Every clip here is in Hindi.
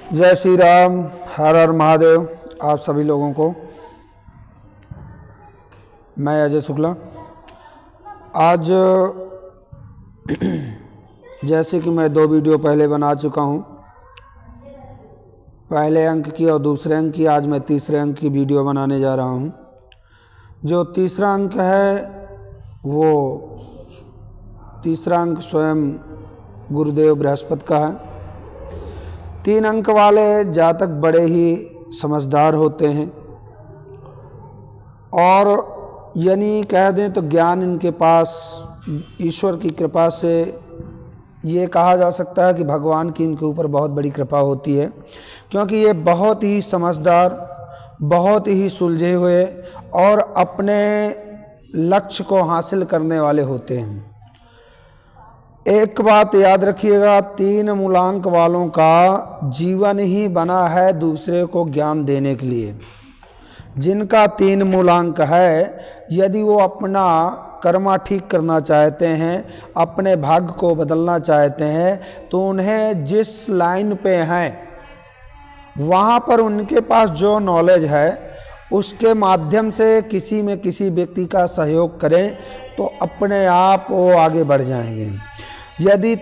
जय श्री राम, हर हर महादेव। आप सभी लोगों को मैं अजय शुक्ला। आज जैसे कि मैं 2 वीडियो पहले बना चुका हूं, पहले अंक की और दूसरे अंक की। आज मैं तीसरे अंक की वीडियो बनाने जा रहा हूं। जो तीसरा अंक है वो तीसरा अंक स्वयं गुरुदेव बृहस्पति का है। 3 अंक वाले जातक बड़े ही समझदार होते हैं और यानी कह दें तो ज्ञान इनके पास ईश्वर की कृपा से ये कहा जा सकता है कि भगवान की इनके ऊपर बहुत बड़ी कृपा होती है, क्योंकि ये बहुत ही समझदार, बहुत ही सुलझे हुए और अपने लक्ष्य को हासिल करने वाले होते हैं। एक बात याद रखिएगा, 3 मूलांक वालों का जीवन ही बना है दूसरे को ज्ञान देने के लिए। जिनका 3 मूलांक है, यदि वो अपना कर्मा ठीक करना चाहते हैं, अपने भाग्य को बदलना चाहते हैं, तो उन्हें जिस लाइन पे हैं वहाँ पर उनके पास जो नॉलेज है उसके माध्यम से किसी में किसी व्यक्ति का सहयोग करें तो अपने आप वो आगे बढ़ जाएंगे। यदि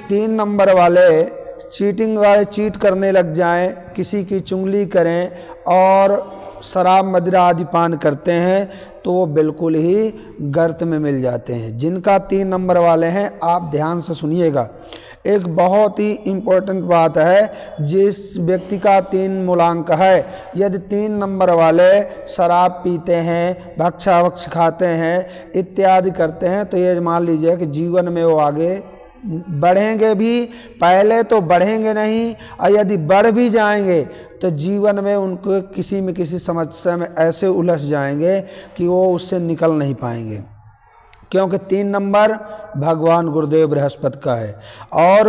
3 नंबर वाले चीटिंग वाले चीट करने लग जाएं, किसी की चुगली करें और शराब मदिरा आदि पान करते हैं, तो वो बिल्कुल ही गर्त में मिल जाते हैं। जिनका 3 नंबर वाले हैं, आप ध्यान से सुनिएगा। एक बहुत ही इम्पोर्टेंट बात है, जिस व्यक्ति का 3 मूलांक है, यदि 3 नंबर वाले शराब पीते हैं, भक्षा भक्ष खाते हैं, इत्यादि करते हैं, तो ये मान लीजिए कि जीवन में वो आगे बढ़ेंगे भी, पहले तो बढ़ेंगे नहीं, और यदि बढ़ भी जाएंगे तो जीवन में उनको किसी में किसी समस्या में ऐसे उलझ जाएंगे कि वो उससे निकल नहीं पाएंगे, क्योंकि 3 नंबर भगवान गुरुदेव बृहस्पति का है और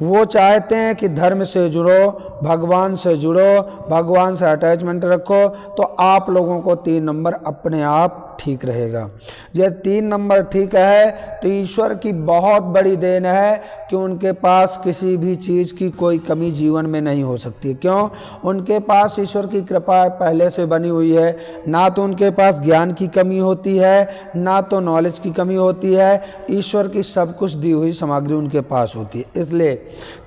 वो चाहते हैं कि धर्म से जुड़ो, भगवान से जुड़ो, भगवान से अटैचमेंट रखो, तो आप लोगों को 3 नंबर अपने आप ठीक रहेगा। यह 3 नंबर ठीक है तो ईश्वर की बहुत बड़ी देन है कि उनके पास किसी भी चीज़ की कोई कमी जीवन में नहीं हो सकती। क्यों? उनके पास ईश्वर की कृपा पहले से बनी हुई है। ना तो उनके पास ज्ञान की कमी होती है, ना तो नॉलेज की कमी होती है। ईश्वर की सब कुछ दी हुई सामग्री उनके पास होती है। इसलिए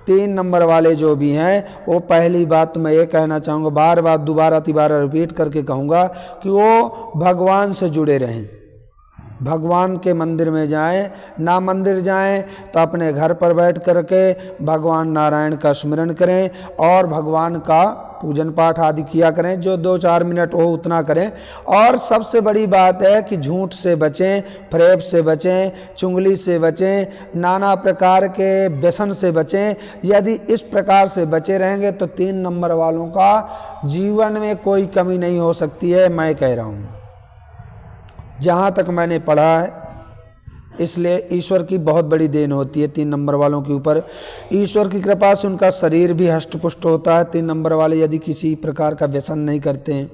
3 नंबर वाले जो भी हैं, वो पहली बात तो मैं ये कहना चाहूँगा, बार बार दोबारा तिबारा रिपीट करके कहूँगा कि वो भगवान से जुड़े रहें। भगवान के मंदिर में जाएं, ना मंदिर जाएं तो अपने घर पर बैठ करके भगवान नारायण का स्मरण करें और भगवान का पूजन पाठ आदि किया करें। जो 2-4 मिनट हो उतना करें। और सबसे बड़ी बात है कि झूठ से बचें, फरेब से बचें, चुगली से बचें, नाना प्रकार के व्यसन से बचें। यदि इस प्रकार से बचे रहेंगे तो 3 नंबर वालों का जीवन में कोई कमी नहीं हो सकती है, मैं कह रहा हूँ, जहाँ तक मैंने पढ़ा है। इसलिए ईश्वर की बहुत बड़ी देन होती है 3 नंबर वालों के ऊपर। ईश्वर की कृपा से उनका शरीर भी हष्ट-पुष्ट होता है। 3 नंबर वाले यदि किसी प्रकार का व्यसन नहीं करते हैं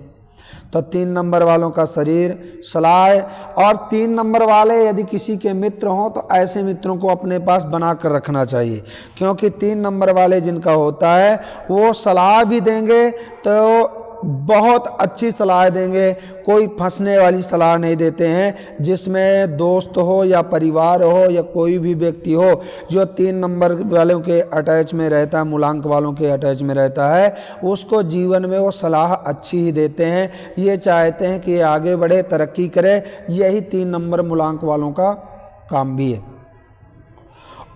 तो 3 नंबर वालों का शरीर सलाह है। और 3 नंबर वाले यदि किसी के मित्र हों तो ऐसे मित्रों को अपने पास बना कर रखना चाहिए, क्योंकि 3 नंबर वाले जिनका होता है वो सलाह भी देंगे तो बहुत अच्छी सलाह देंगे, कोई फंसने वाली सलाह नहीं देते हैं। जिसमें दोस्त हो या परिवार हो या कोई भी व्यक्ति हो जो 3 नंबर वालों के अटैच में रहता है, मूलांक वालों के अटैच में रहता है, उसको जीवन में वो सलाह अच्छी ही देते हैं। ये चाहते हैं कि ये आगे बढ़े, तरक्की करे। यही 3 नंबर मूलांक वालों का काम भी है।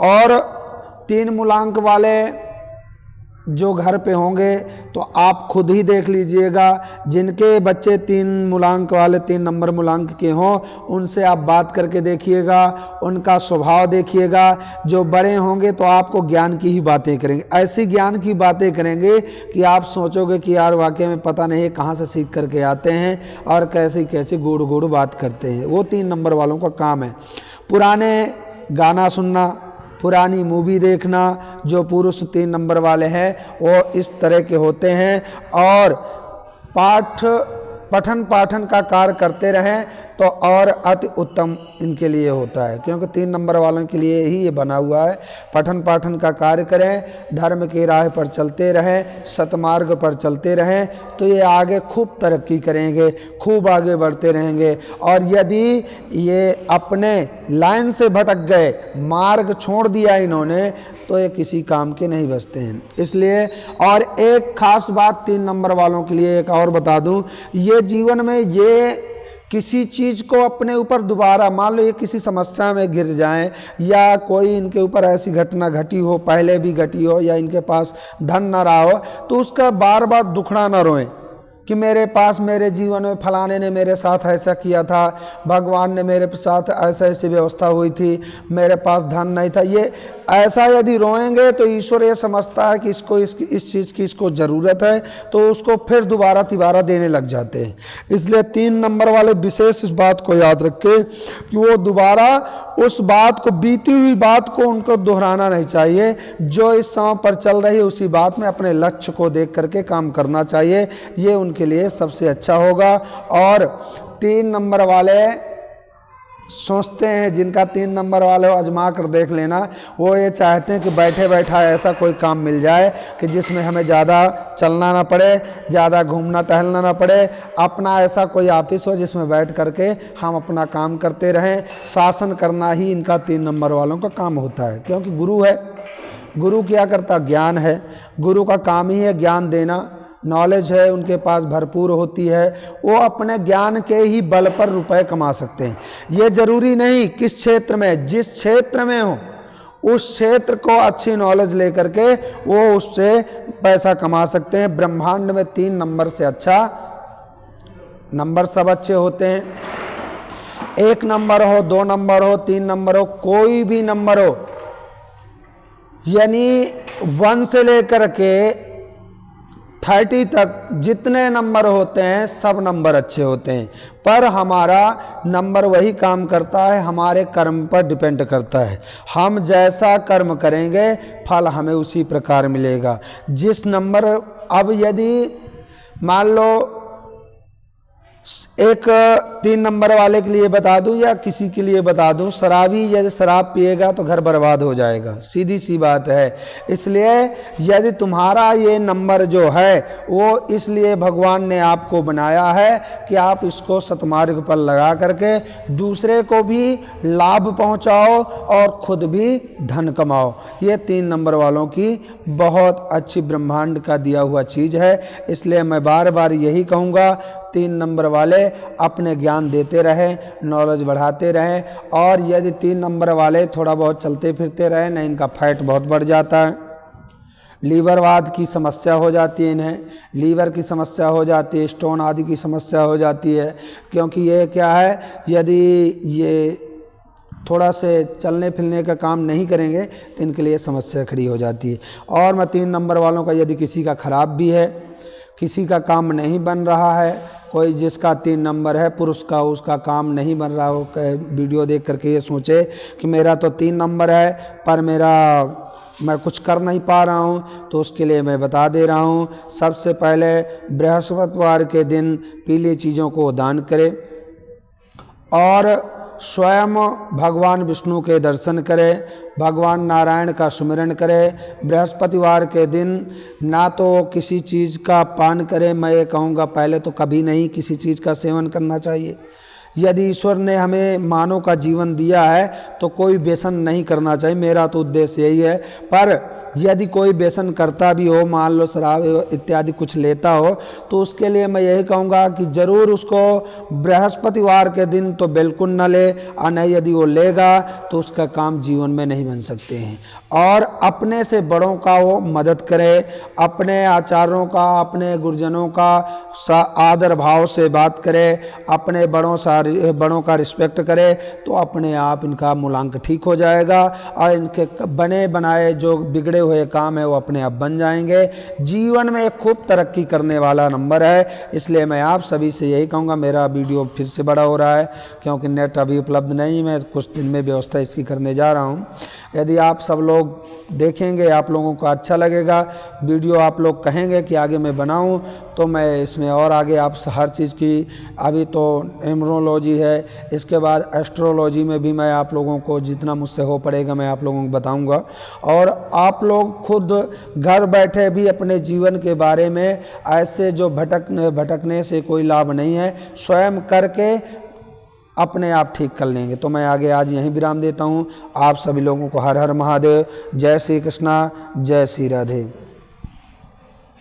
और 3 मूलांक वाले जो घर पे होंगे तो आप खुद ही देख लीजिएगा, जिनके बच्चे 3 मूलांक वाले 3 नंबर मूलांक के हों, उनसे आप बात करके देखिएगा, उनका स्वभाव देखिएगा। जो बड़े होंगे तो आपको ज्ञान की ही बातें करेंगे, ऐसी ज्ञान की बातें करेंगे कि आप सोचोगे कि यार वाकई में पता नहीं कहाँ से सीख करके आते हैं और कैसी कैसी गुड़ गुड़ बात करते हैं। वो 3 नंबर वालों का काम है। पुराने गाना सुनना, पुरानी मूवी देखना। जो पुरुष 3 नंबर वाले हैं वो इस तरह के होते हैं और पठन पाठन का कार्य करते रहें तो और अति उत्तम इनके लिए होता है, क्योंकि 3 नंबर वालों के लिए ही ये बना हुआ है। पठन पाठन का कार्य करें, धर्म की राह पर चलते रहें, सतमार्ग पर चलते रहें, तो ये आगे खूब तरक्की करेंगे, खूब आगे बढ़ते रहेंगे। और यदि ये अपने लाइन से भटक गए, मार्ग छोड़ दिया इन्होंने, तो ये किसी काम के नहीं बचते हैं। इसलिए और एक खास बात 3 नंबर वालों के लिए एक और बता दूं, ये जीवन में ये किसी चीज़ को अपने ऊपर दोबारा, मान लो ये किसी समस्या में गिर जाएं, या कोई इनके ऊपर ऐसी घटना घटी हो, पहले भी घटी हो, या इनके पास धन ना रहा हो, तो उसका बार बार दुखड़ा ना रोएं कि मेरे पास, मेरे जीवन में फलाने ने मेरे साथ ऐसा किया था, भगवान ने मेरे साथ ऐसा ऐसी व्यवस्था हुई थी, मेरे पास धन नहीं था। ये ऐसा यदि रोएंगे तो ईश्वर ये समझता है कि इसको इस चीज़ की इसको ज़रूरत है, तो उसको फिर दोबारा तिबारा देने लग जाते हैं। इसलिए 3 नंबर वाले विशेष इस बात को याद रखें कि वो दोबारा उस बात को, बीती हुई बात को उनको दोहराना नहीं चाहिए। जो इस समय पर चल रही है उसी बात में अपने लक्ष्य को देख करके काम करना चाहिए, ये उनके लिए सबसे अच्छा होगा। और 3 नंबर वाले सोचते हैं, जिनका 3 नंबर वाले आजमा कर देख लेना, वो ये चाहते हैं कि बैठे बैठा ऐसा कोई काम मिल जाए कि जिसमें हमें ज़्यादा चलना ना पड़े, ज़्यादा घूमना टहलना ना पड़े, अपना ऐसा कोई ऑफिस हो जिसमें बैठ करके हम अपना काम करते रहें। शासन करना ही इनका 3 नंबर वालों का काम होता है, क्योंकि गुरु है। गुरु क्या करता? ज्ञान है। गुरु का काम ही है ज्ञान देना। नॉलेज है उनके पास भरपूर होती है, वो अपने ज्ञान के ही बल पर रुपए कमा सकते हैं। ये जरूरी नहीं किस क्षेत्र में, जिस क्षेत्र में हो उस क्षेत्र को अच्छी नॉलेज लेकर के वो उससे पैसा कमा सकते हैं। ब्रह्मांड में 3 नंबर से अच्छा नंबर सब अच्छे होते हैं। 1 नंबर हो, 2 नंबर हो, 3 नंबर हो, कोई भी नंबर हो, यानी 1 से लेकर के 30 तक जितने नंबर होते हैं सब नंबर अच्छे होते हैं। पर हमारा नंबर वही काम करता है, हमारे कर्म पर डिपेंड करता है। हम जैसा कर्म करेंगे फल हमें उसी प्रकार मिलेगा। जिस नंबर, अब यदि मान लो एक 3 नंबर वाले के लिए बता दूं या किसी के लिए बता दूं, शराबी यदि शराब पिएगा तो घर बर्बाद हो जाएगा, सीधी सी बात है। इसलिए यदि तुम्हारा ये नंबर जो है वो इसलिए भगवान ने आपको बनाया है कि आप इसको सतमार्ग पर लगा करके दूसरे को भी लाभ पहुंचाओ और खुद भी धन कमाओ। ये 3 नंबर वालों की बहुत अच्छी ब्रह्मांड का दिया हुआ चीज़ है। इसलिए मैं बार बार यही कहूँगा, 3 नंबर वाले अपने ज्ञान देते रहें, नॉलेज बढ़ाते रहें। और यदि 3 नंबर वाले थोड़ा बहुत चलते फिरते रहें ना, इनका फैट बहुत बढ़ जाता है, लीवरवाद की समस्या हो जाती है, इन्हें लीवर की समस्या हो जाती है, स्टोन आदि की समस्या हो जाती है। क्योंकि ये क्या है, यदि ये थोड़ा से चलने फिरने का काम नहीं करेंगे तो इनके लिए समस्या खड़ी हो जाती है। और मैं 3 नंबर वालों का, यदि किसी का खराब भी है, किसी का काम नहीं बन रहा है, कोई जिसका 3 नंबर है पुरुष का, उसका काम नहीं बन रहा हो, वीडियो देख करके ये सोचे कि मेरा तो 3 नंबर है पर मैं कुछ कर नहीं पा रहा हूँ, तो उसके लिए मैं बता दे रहा हूँ। सबसे पहले बृहस्पतिवार के दिन पीली चीज़ों को दान करें और स्वयं भगवान विष्णु के दर्शन करें, भगवान नारायण का सुमिरन करें। बृहस्पतिवार के दिन ना तो किसी चीज़ का पान करें, मैं ये कहूँगा पहले तो कभी नहीं किसी चीज़ का सेवन करना चाहिए। यदि ईश्वर ने हमें मानव का जीवन दिया है तो कोई व्यसन नहीं करना चाहिए, मेरा तो उद्देश्य यही है। पर यदि कोई व्यसन करता भी हो, मान लो शराब इत्यादि कुछ लेता हो, तो उसके लिए मैं यही कहूँगा कि ज़रूर उसको बृहस्पतिवार के दिन तो बिल्कुल न ले, और नहीं यदि वो लेगा तो उसका काम जीवन में नहीं बन सकते हैं। और अपने से बड़ों का वो मदद करे, अपने आचार्यों का, अपने गुरुजनों का आदर भाव से बात करे, अपने बड़ों का रिस्पेक्ट करे, तो अपने आप इनका मूल्यांकन ठीक हो जाएगा। और इनके बने बनाए जो बिगड़े बिगड़े हुए काम है वो अपने आप बन जाएंगे। जीवन में एक खूब तरक्की करने वाला नंबर है। इसलिए मैं आप सभी से यही कहूँगा, मेरा वीडियो फिर से बड़ा हो रहा है क्योंकि नेट अभी उपलब्ध नहीं, मैं कुछ दिन में व्यवस्था इसकी करने जा रहा हूँ। यदि आप सब लोग देखेंगे, आप लोगों को अच्छा लगेगा वीडियो, आप लोग कहेंगे कि आगे मैं बनाऊं, तो मैं इसमें और आगे आप हर चीज़ की, अभी तो न्यूमरोलॉजी है, इसके बाद एस्ट्रोलॉजी में भी मैं आप लोगों को जितना मुझसे हो पड़ेगा मैं आप लोगों को बताऊंगा। और आप लोग खुद घर बैठे भी अपने जीवन के बारे में ऐसे जो भटकने से कोई लाभ नहीं है, स्वयं करके अपने आप ठीक कर लेंगे। तो मैं आगे आज यहीं विराम देता हूँ। आप सभी लोगों को हर हर महादेव, जय श्री कृष्णा, जय श्री राधे।